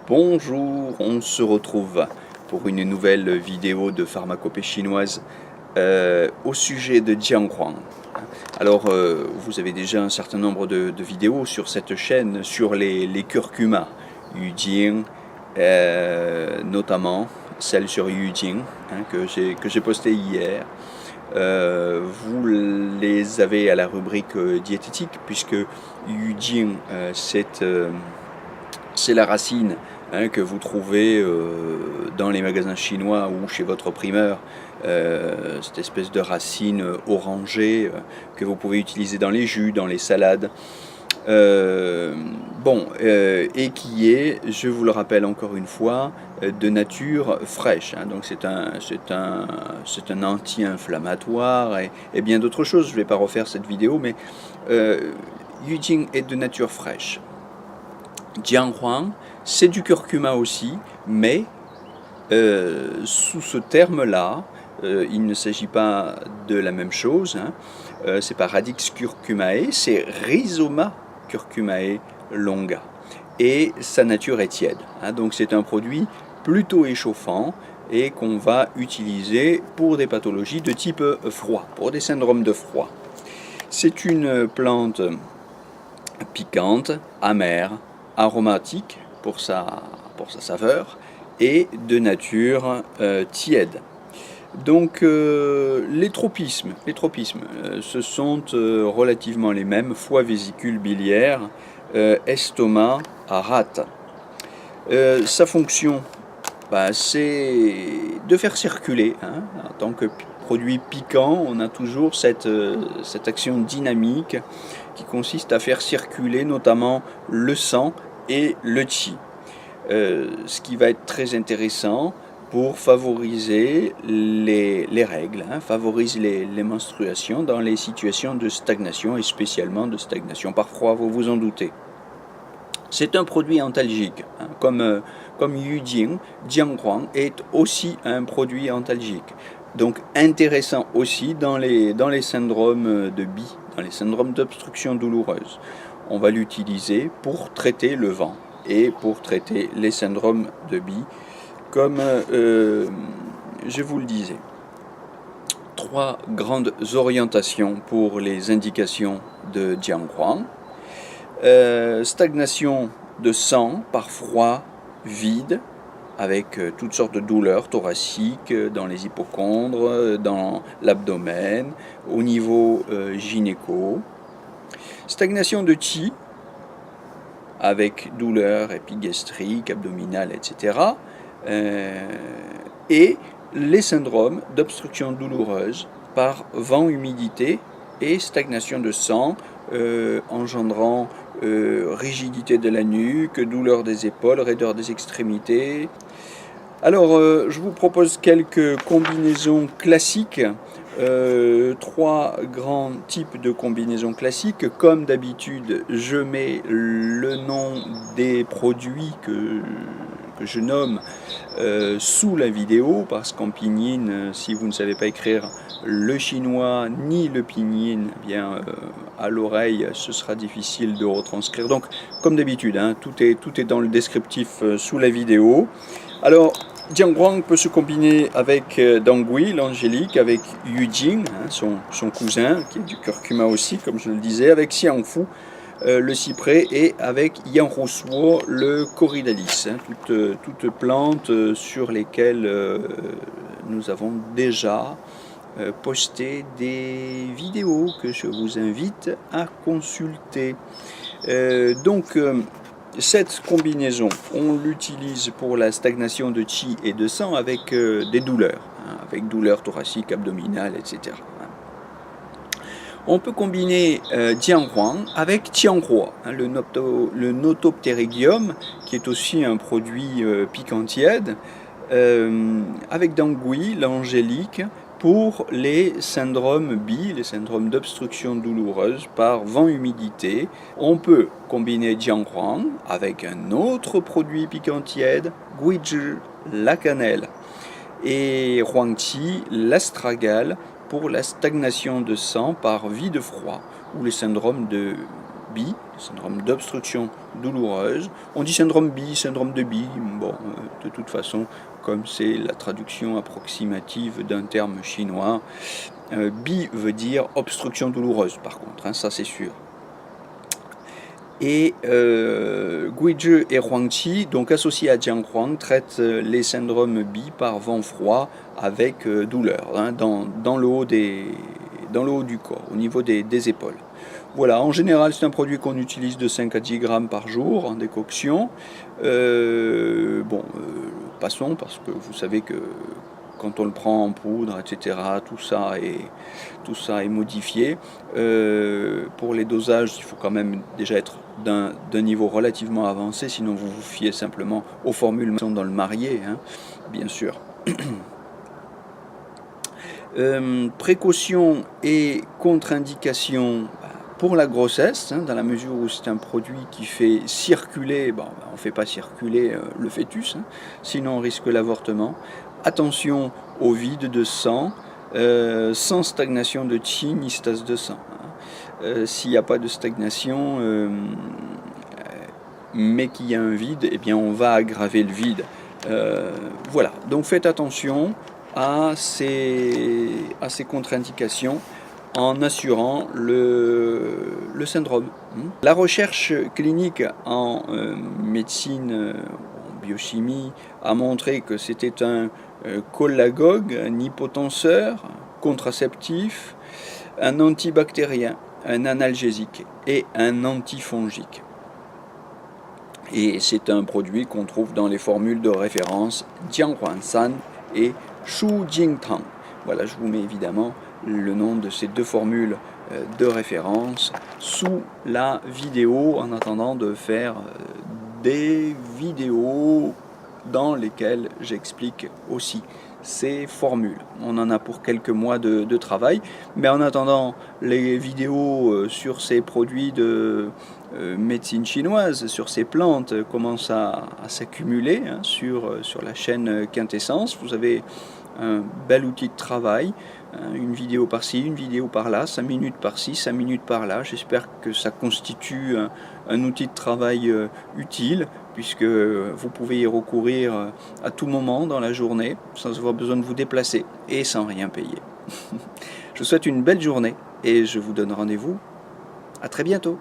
Bonjour, on se retrouve pour une nouvelle vidéo de pharmacopée chinoise au sujet de Jianhuang. Alors, vous avez déjà un certain nombre de vidéos sur cette chaîne sur les curcuma, Yujing, notamment celle sur Yujing que j'ai postée hier. Vous les avez à la rubrique diététique, puisque Yujing, c'est la racine que vous trouvez dans les magasins chinois ou chez votre primeur, cette espèce de racine orangée que vous pouvez utiliser dans les jus, dans les salades. Et qui est, je vous le rappelle encore une fois, de nature fraîche. Donc c'est un anti-inflammatoire et bien d'autres choses. Je ne vais pas refaire cette vidéo, mais Yujing est de nature fraîche. Jianhuang, c'est du curcuma aussi, mais sous ce terme-là, il ne s'agit pas de la même chose. C'est pas Radix curcumae, c'est Rhizoma curcumae longa. Et sa nature est tiède. Donc c'est un produit plutôt échauffant et qu'on va utiliser pour des pathologies de type froid, pour des syndromes de froid. C'est une plante piquante, amère, aromatique pour sa saveur et de nature tiède. Donc les tropismes, ce sont relativement les mêmes: foie, vésicule biliaire, estomac, rate. Sa fonction, c'est de faire circuler. En tant que produit piquant, on a toujours cette action dynamique qui consiste à faire circuler notamment le sang et le qi. Ce qui va être très intéressant pour favoriser les règles, favorise les menstruations dans les situations de stagnation, et spécialement de stagnation par froid, vous vous en doutez. C'est un produit antalgique, comme Yujing, Jianhuang est aussi un produit antalgique. Donc intéressant aussi dans les syndromes de BI, dans les syndromes d'obstruction douloureuse. On va l'utiliser pour traiter le vent et pour traiter les syndromes de BI, comme je vous le disais. 3 grandes orientations pour les indications de Jianhuang. Stagnation de sang par froid, vide, avec toutes sortes de douleurs thoraciques, dans les hypochondres, dans l'abdomen, au niveau gynéco. Stagnation de qi, avec douleurs épigastriques, abdominales, etc. Et les syndromes d'obstruction douloureuse par vent, humidité et stagnation de sang, engendrant rigidité de la nuque, douleur des épaules, raideur des extrémités. Alors, je vous propose quelques combinaisons classiques, 3 grands types de combinaisons classiques. Comme d'habitude, je mets le nom des produits que je nomme sous la vidéo, parce qu'en pinyin, si vous ne savez pas écrire le chinois ni le pinyin, à l'oreille, ce sera difficile de retranscrire. Donc, comme d'habitude, tout est dans le descriptif sous la vidéo. Alors, Jianhuang peut se combiner avec Dangui, l'angélique, avec Yujing, son cousin, qui est du curcuma aussi, comme je le disais, avec Xiangfu, le cyprès, et avec Yanrousuo, le corydalis, toutes plantes sur lesquelles nous avons déjà posté des vidéos que je vous invite à consulter. Cette combinaison, on l'utilise pour la stagnation de qi et de sang avec des douleurs, avec douleurs thoraciques, abdominales, etc. On peut combiner Jianhuang avec Tianhua, le Notopterygium, qui est aussi un produit piquant tiède, avec Dangui, l'angélique, pour les syndromes BI, les syndromes d'obstruction douloureuse par vent-humidité. On peut combiner Jianhuang avec un autre produit piquant tiède, Guizhi, la cannelle, et Huangqi, l'astragale, pour la stagnation de sang par vie de froid ou les syndromes de BI, syndrome d'obstruction douloureuse. On dit syndrome BI, syndrome de BI, bon, de toute façon, comme c'est la traduction approximative d'un terme chinois, BI veut dire obstruction douloureuse par contre, hein, ça c'est sûr. Et Guizhi et Huangqi, donc associés à Jiang Huang, traitent les syndromes BI par vent froid avec douleur, hein, dans le haut du corps, au niveau des épaules. Voilà, en général, c'est un produit qu'on utilise de 5 à 10 grammes par jour en décoction. Passons, parce que vous savez que quand on le prend en poudre, etc., tout ça est modifié. Pour les dosages, il faut quand même déjà être d'un niveau relativement avancé, sinon vous vous fiez simplement aux formules dans le Marier, hein, bien sûr. Précautions et contre-indications pour la grossesse, hein, dans la mesure où c'est un produit qui fait circuler, on ne fait pas circuler le fœtus, hein, sinon on risque l'avortement. Attention au vide de sang, sans stagnation de qi ni stase de sang. Hein. S'il n'y a pas de stagnation, mais qu'il y a un vide, eh bien on va aggraver le vide. Voilà, donc faites attention à ces contre-indications en assurant le syndrome. La recherche clinique en médecine, en biochimie, a montré que c'était un cholagogue, un hypotenseur, contraceptif, un antibactérien, un analgésique et un antifongique. Et c'est un produit qu'on trouve dans les formules de référence Jianghuanshan et Shujingtang. Voilà, je vous mets évidemment le nom de ces deux formules de référence sous la vidéo, en attendant de faire des vidéos dans lesquelles j'explique aussi ces formules. On en a pour quelques mois de travail, mais en attendant, les vidéos sur ces produits de médecine chinoise, sur ces plantes, commencent à s'accumuler, hein, sur la chaîne Quintessence. Vous avez un bel outil de travail, hein, une vidéo par-ci, une vidéo par-là, 5 minutes par-ci, 5 minutes par-là. J'espère que ça constitue un outil de travail utile, puisque vous pouvez y recourir à tout moment dans la journée, sans avoir besoin de vous déplacer et sans rien payer. Je vous souhaite une belle journée et je vous donne rendez-vous à très bientôt.